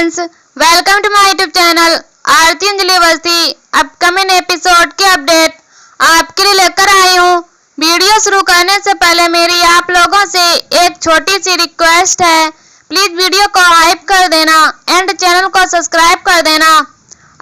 Friends, welcome to my YouTube channel Aarti Anjali Awasthi. Upcoming episode की update आपके लिए लेकर आई हूँ। वीडियो शुरू करने से पहले मेरी आप लोगों से एक छोटी सी रिक्वेस्ट है, प्लीज वीडियो को हाइप कर देना एंड चैनल को सब्सक्राइब कर देना।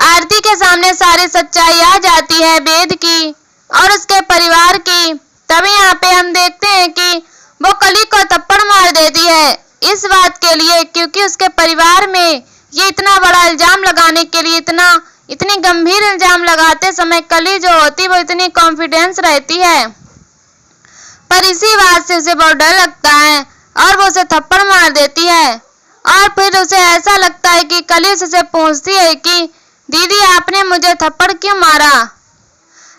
आरती के सामने सारी सच्चाई आ जाती है वेद की और उसके परिवार की। तभी यहाँ पे हम देखते हैं कि वो कली को थप्पड़ मार देती है इस बात के लिए, क्योंकि उसके परिवार में ये इतना बड़ा इल्जाम लगाने के लिए इतनी गंभीर इल्जाम लगाते समय कली जो होती वो इतनी कॉन्फिडेंस रहती है, पर इसी बात से उसे बहुत डर लगता है और वो उसे थप्पड़ मार देती है। और फिर उसे ऐसा लगता है कि कली उससे पूछती है कि दीदी आपने मुझे थप्पड़ क्यों मारा,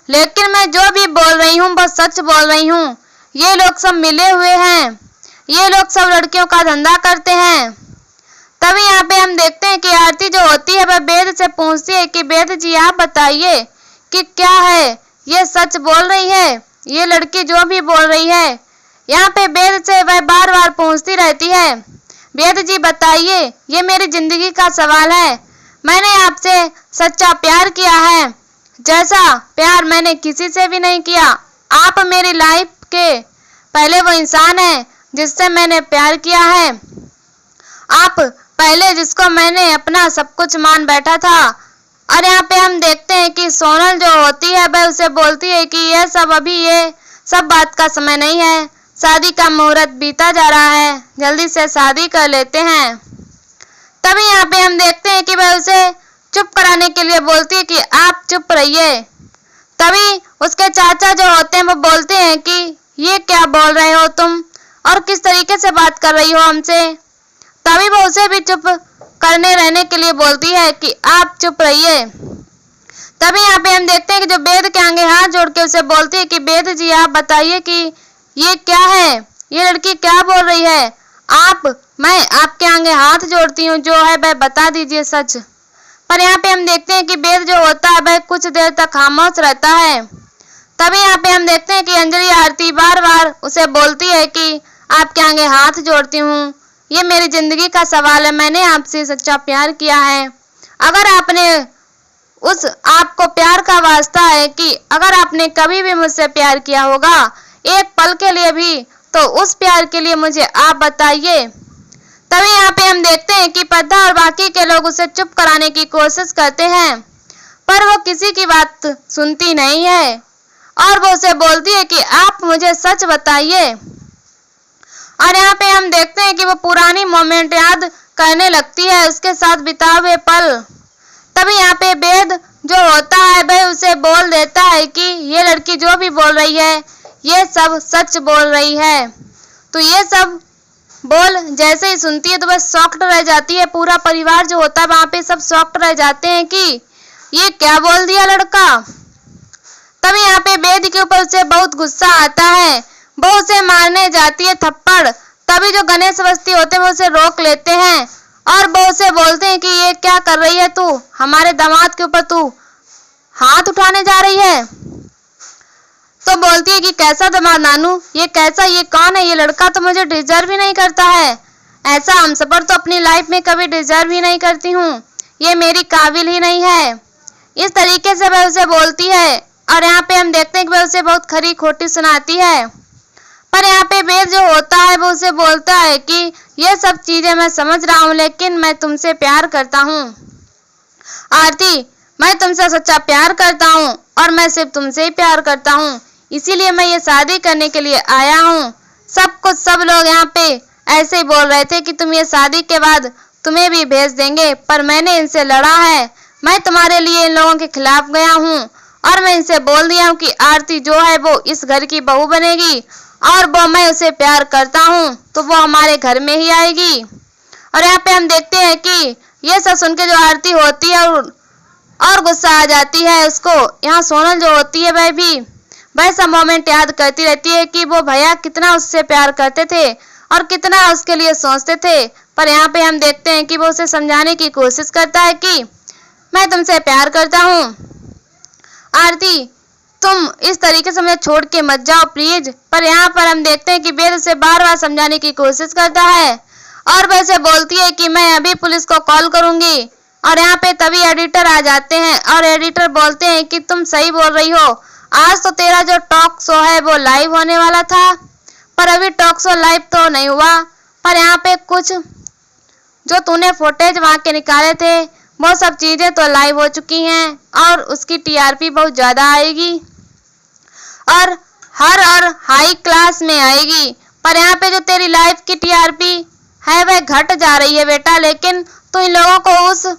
लेकिन मैं जो भी बोल रही हूँ वो सच बोल रही हूँ। ये लोग सब मिले हुए हैं, ये लोग सब लड़कियों का धंधा करते हैं। तभी यहाँ पे हम देखते हैं कि आरती जो होती है वह वेद से पूछती है कि वेद जी आप बताइए कि क्या है, ये सच बोल रही है, ये लड़की जो भी बोल रही है। यहाँ पे वेद से वह बार बार पूछती रहती है, वेद जी बताइए, ये मेरी जिंदगी का सवाल है, मैंने आपसे सच्चा प्यार किया है, जैसा प्यार मैंने किसी से भी नहीं किया। आप मेरी लाइफ के पहले वो इंसान है जिससे मैंने प्यार किया है, आप पहले जिसको मैंने अपना सब कुछ मान बैठा था। और यहाँ पे हम देखते हैं कि सोनल जो होती है वह उसे बोलती है कि ये सब बात का समय नहीं है, शादी का मुहूर्त बीता जा रहा है, जल्दी से शादी कर लेते हैं। तभी यहाँ पे हम देखते हैं कि वह उसे चुप कराने के लिए बोलती है कि आप चुप रहिए। तभी उसके चाचा जो होते हैं वो बोलते हैं कि ये क्या बोल रहे हो तुम और किस तरीके से बात कर रही हो हमसे। तभी वो उसे भी चुप करने रहने के लिए बोलती है कि आप चुप रहिए। तभी यहाँ पे हम देखते हैं कि जो वेद के आगे हाथ जोड़ के उसे बोलती है कि वेद जी आप बताइए कि ये क्या है, ये लड़की क्या बोल रही है, मैं आपके आगे हाथ जोड़ती हूँ, जो है वह बता दीजिए सच। पर यहाँ पे हम देखते हैं कि वेद जो होता है वह कुछ देर तक खामोश रहता है। तभी यहाँ पे हम देखते हैं कि अंजलि आरती बार बार उसे बोलती है कि आपके आगे हाथ जोड़ती हूँ, ये मेरी जिंदगी का सवाल है, मैंने आपसे सच्चा प्यार किया है। अगर आपको प्यार का वास्ता है कि अगर आपने कभी भी मुझसे प्यार किया होगा एक पल के लिए भी, तो उस प्यार के लिए मुझे आप बताइए। तभी यहाँ पे हम देखते हैं कि पद्मा और बाकी के लोग उसे चुप कराने की कोशिश करते हैं, पर वो किसी की बात सुनती नहीं है और वो उसे बोलती है कि आप मुझे सच बताइए। और यहाँ पे हम देखते हैं कि वो पुरानी मोमेंट याद करने लगती है, उसके साथ बिताए हुए पल। तभी यहाँ पे वेद जो होता है वह उसे बोल देता है कि ये लड़की जो भी बोल रही है ये सब सच बोल रही है। तो ये सब बोल जैसे ही सुनती है तो वह शॉक्ड रह जाती है, पूरा परिवार जो होता है वहां पे सब शॉक्ड रह जाते हैं कि ये क्या बोल दिया लड़का। तभी यहाँ पे वेद के ऊपर उसे बहुत गुस्सा आता है, वो उसे मारने जाती है थप्पड़। तभी जो गणेश अवस्थी होते हैं वो उसे रोक लेते हैं और वो उसे बोलते हैं कि ये क्या कर रही है तू, हमारे दामाद के ऊपर तू हाथ उठाने जा रही है। तो बोलती है कि कैसा दामाद नानू, ये कैसा, ये कौन है, ये लड़का तो मुझे डिजर्व ही नहीं करता है, ऐसा हम सबर तो अपनी लाइफ में कभी डिजर्व ही नहीं करती हूँ, ये मेरी काबिल ही नहीं है। इस तरीके से वह उसे बोलती है और यहाँ पे हम देखते हैं कि वह उसे बहुत खरी खोटी सुनाती है। पर यहाँ पे वेद जो होता है वो उसे बोलता है कि ये सब चीजें मैं समझ रहा हूँ, लेकिन मैं तुमसे प्यार करता हूँ आरती, मैं तुमसे सच्चा प्यार करता हूँ और मैं सिर्फ तुमसे ही प्यार करता हूँ, इसीलिए मैं ये शादी करने के लिए आया हूँ। सब लोग यहाँ पे ऐसे ही बोल रहे थे कि तुम ये शादी के बाद तुम्हें भी भेज देंगे, पर मैंने इनसे लड़ा है, मैं तुम्हारे लिए इन लोगों के खिलाफ गया हूँ और मैं इनसे बोल दिया हूँ कि आरती जो है वो इस घर की बहू बनेगी और वो मैं उसे प्यार करता हूँ तो वो हमारे घर में ही आएगी। और यहाँ पे हम देखते हैं कि ये सब सुन के जो आरती होती है और गुस्सा आ जाती है उसको। यहाँ सोनल जो होती है वह भी वैसा मोमेंट याद करती रहती है कि वो भैया कितना उससे प्यार करते थे और कितना उसके लिए सोचते थे। पर यहाँ पे हम देखते हैं कि वो उसे समझाने की कोशिश करता है कि मैं तुमसे प्यार करता हूँ आरती, तुम इस तरीके से मुझे छोड़ के मत जाओ प्लीज। पर यहाँ पर हम देखते हैं कि वेद उसे बार बार समझाने की कोशिश करता है और वैसे बोलती है कि मैं अभी पुलिस को कॉल करूंगी। और यहाँ पे तभी एडिटर आ जाते हैं और एडिटर बोलते हैं कि तुम सही बोल रही हो, आज तो तेरा जो टॉक शो है वो लाइव होने वाला था, पर अभी टॉक शो लाइव तो नहीं हुआ, पर यहाँ पे कुछ जो तूने फुटेज वहाँ के निकाले थे वो सब चीजें तो लाइव हो चुकी हैं और उसकी टीआरपी बहुत ज्यादा आएगी और हाई क्लास में आएगी। पर यहाँ पे जो तेरी लाइव की टीआरपी है वह घट जा रही है बेटा। लेकिन तू इन लोगों को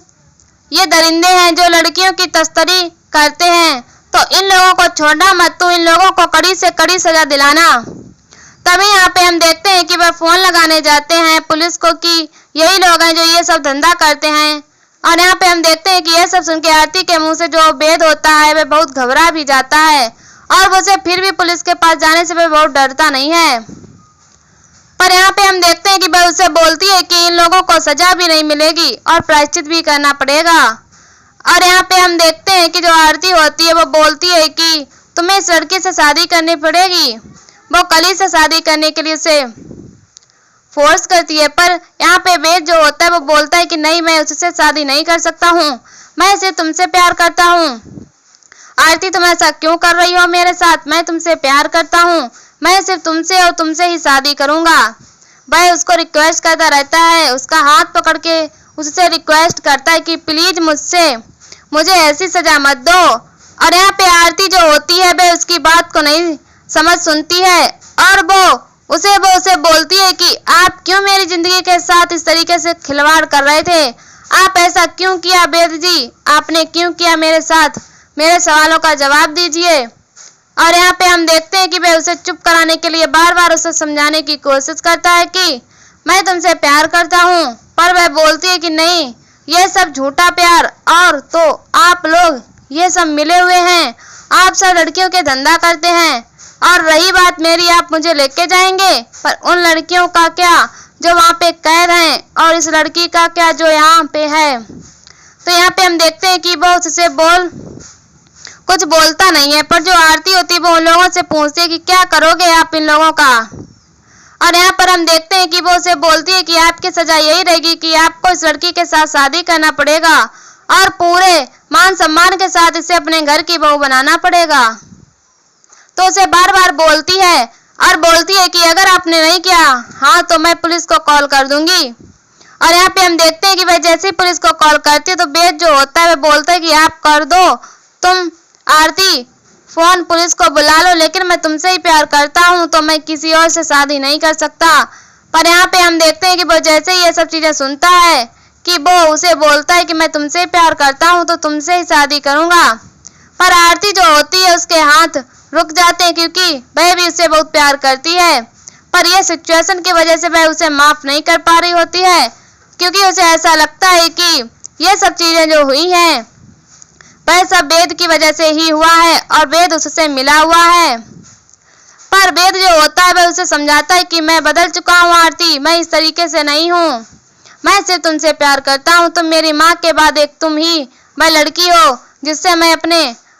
ये दरिंदे हैं जो लड़कियों की तस्करी करते हैं, तो इन लोगों को छोड़ना मत, तू इन लोगों को कड़ी से कड़ी सजा दिलाना। तभी यहाँ पे हम देखते हैं कि वह फोन लगाने जाते हैं पुलिस को कि यही लोग हैं जो ये सब धंधा करते हैं। और यहाँ पे हम देखते हैं कि यह सब सुन के आरती के मुंह से जो भेद होता है वह बहुत घबरा भी जाता है और उसे फिर भी पुलिस के पास जाने से वह बहुत डरता नहीं है। पर यहाँ पे हम देखते हैं कि वह उसे बोलती है कि इन लोगों को सजा भी नहीं मिलेगी और प्रायश्चित भी करना पड़ेगा। और यहाँ पे हम देखते हैं कि जो आरती होती है वो बोलती है कि तुम्हें इस लड़की से शादी करनी पड़ेगी। वो कली से शादी करने के लिए उसे फोर्स करती है, पर यहाँ पे वेद जो होता है वो बोलता है कि नहीं, मैं उससे शादी नहीं कर सकता हूँ, मैं सिर्फ तुमसे प्यार करता हूँ। आरती तुम ऐसा क्यों कर रही हो मेरे साथ, मैं तुमसे प्यार करता हूँ, मैं सिर्फ तुमसे और तुमसे ही शादी करूंगा। वह उसको रिक्वेस्ट करता रहता है, उसका हाथ पकड़ के उससे रिक्वेस्ट करता है कि प्लीज मुझे ऐसी सजा मत दो। और यहाँ पे आरती जो होती है वह उसकी बात को नहीं समझ सुनती है और वो उसे बोलती है कि आप क्यों मेरी जिंदगी के साथ इस तरीके से खिलवाड़ कर रहे थे, आप ऐसा क्यों किया वेद जी, आपने क्यों किया मेरे साथ, मेरे सवालों का जवाब दीजिए। और यहाँ पे हम देखते हैं कि वह उसे चुप कराने के लिए बार बार उसे समझाने की कोशिश करता है कि मैं तुमसे प्यार करता हूँ, पर वह बोलती है कि नहीं, ये सब झूठा प्यार, और तो आप लोग ये सब मिले हुए हैं, आप सब लड़कियों के धंधा करते हैं। और रही बात मेरी, आप मुझे लेके जाएंगे, पर उन लड़कियों का क्या जो वहाँ पे कैद हैं, और इस लड़की का क्या जो यहाँ पे है। तो यहाँ पे हम देखते हैं कि वो उससे कुछ बोलता नहीं है, पर जो आरती होती है वो उन लोगों से पूछती है कि क्या करोगे आप इन लोगों का। और यहाँ पर हम देखते हैं कि वो उसे बोलती है कि आपकी सजा यही रहेगी कि आपको इस लड़की के साथ शादी करना पड़ेगा और पूरे मान सम्मान के साथ इसे अपने घर की बहू बनाना पड़ेगा। तो उसे बार बार बोलती है और बोलती है कि अगर आपने नहीं किया हाँ तो मैं पुलिस को कॉल कर दूंगी। और यहाँ पे हम देखते हैं कि वह जैसे ही पुलिस को कॉल करती है तो वेद जो होता है वह बोलता है कि आप कर दो, तुम आरती फोन पुलिस को बुला लो, लेकिन मैं तुमसे ही प्यार करता हूँ तो मैं किसी और से शादी नहीं कर सकता। पर यहाँ पे हम देखते हैं कि वो जैसे ही ये सब चीजें सुनता है कि वो उसे बोलता है कि मैं तुमसे प्यार करता हूँ तो तुमसे ही शादी करूंगा। पर आरती जो होती है उसके हाथ रुक जाते हैं क्योंकि वह भी उससे बहुत प्यार करती है, पर यह सिचुएशन की वजह से वह उसे माफ नहीं कर पा रही होती है, क्योंकि उसे ऐसा लगता है कि ये सब चीजें जो हुई हैं वह सब वेद की वजह से ही हुआ है और वेद उससे मिला हुआ है। पर वेद जो होता है वह उसे समझाता है कि मैं बदल चुका हूँ आरती, मैं इस तरीके से नहीं हूँ, मैं सिर्फ तुमसे प्यार करता हूँ, तुम मेरी माँ के बाद एक तुम ही मैं लड़की हो जिससे मैं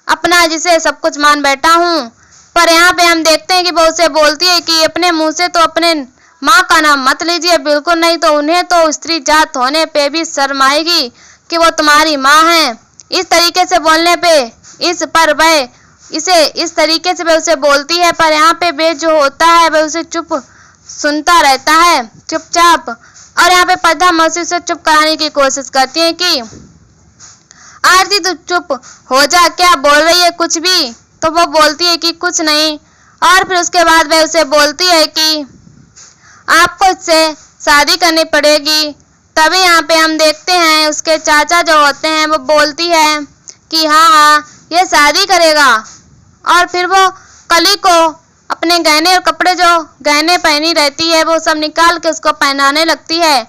अपना जिसे सब कुछ मान बैठा हूँ। पर यहाँ पे हम देखते हैं कि वो उसे बोलती है कि अपने मुंह से तो अपने माँ का नाम मत लीजिए, बिल्कुल नहीं, तो उन्हें तो स्त्री जात होने पे भी शर्म आएगी कि वो तुम्हारी माँ है। इस तरीके से बोलने पे इस तरीके से वह उसे बोलती है। पर यहाँ पे वेद जो होता है वह उसे चुप सुनता रहता है चुपचाप। और यहाँ पे पद्मा मौसी से चुप कराने की कोशिश करती है कि आरती तू चुप हो जा, क्या बोल रही है कुछ भी, तो वो बोलती है कि कुछ नहीं। और फिर उसके बाद वह उसे बोलती है कि आपको इससे शादी करनी पड़ेगी। तभी यहाँ पे हम देखते हैं उसके चाचा जो होते हैं वो बोलती है कि हाँ ये शादी करेगा। और फिर वो कली को अपने गहने और कपड़े जो गहने पहनी रहती है वो सब निकाल के उसको पहनाने लगती है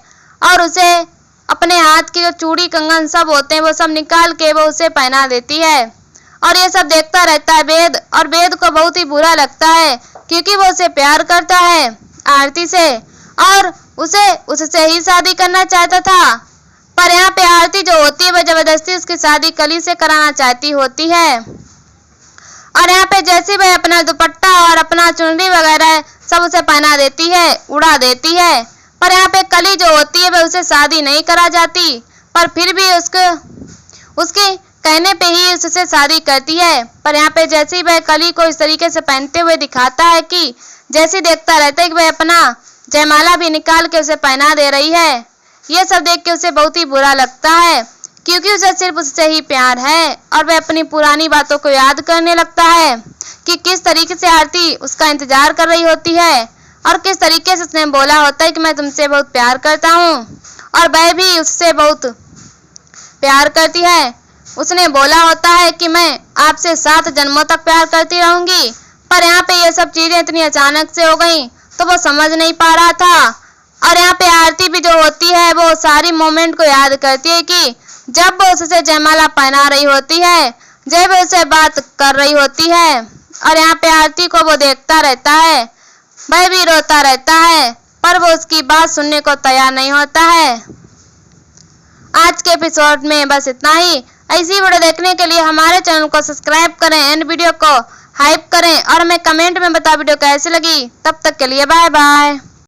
और उसे अपने हाथ की जो चूड़ी कंगन सब होते हैं वो सब निकाल के वो उसे पहना देती है। और ये सब देखता रहता है वेद, और वेद को बहुत ही बुरा लगता है क्योंकि वो उसे प्यार करता है आरती से और उससे ही शादी करना चाहता था। पर यहाँ पे आरती जो होती है वह जबरदस्ती उसकी शादी कली से कराना चाहती होती है। और यहाँ पे जैसे वह अपना दुपट्टा और अपना चुनरी वगैरह सब उसे पहना देती है, उड़ा देती है, पर यहाँ पे कली जो होती है वह उसे शादी नहीं करा जाती, पर फिर भी उसके कहने पे ही उससे शादी करती है। पर यहाँ पे जैसे ही वह कली को इस तरीके से पहनते हुए दिखाता है कि जैसे देखता रहता है कि वह अपना जयमाला भी निकाल के उसे पहना दे रही है। ये सब देख के उसे बहुत ही बुरा लगता है, क्योंकि उसे सिर्फ उससे ही प्यार है और वह अपनी पुरानी बातों को याद करने लगता है कि किस तरीके से आरती उसका इंतजार कर रही होती है और किस तरीके से उसने बोला होता है कि मैं तुमसे बहुत प्यार करता हूँ, और वह भी उससे बहुत प्यार करती है। उसने बोला होता है कि मैं आपसे 7 जन्मों तक प्यार करती रहूंगी, पर यहाँ पे ये सब चीजें इतनी अचानक से हो गई तो वो समझ नहीं पा रहा था। और यहाँ पे आरती भी जो होती है वो सारी मोमेंट को याद करती है कि जब वो उससे जयमाला पहना रही होती है, जब वो उससे बात कर रही होती है, और यहाँ पे आरती को वो देखता रहता है, वह भी रोता रहता है, पर वो उसकी बात सुनने को तैयार नहीं होता है। आज के एपिसोड में बस इतना ही। ऐसी वीडियो देखने के लिए हमारे चैनल को सब्सक्राइब करें एंड वीडियो को हाइप करें और हमें कमेंट में बताओ वीडियो कैसी लगी। तब तक के लिए बाय बाय।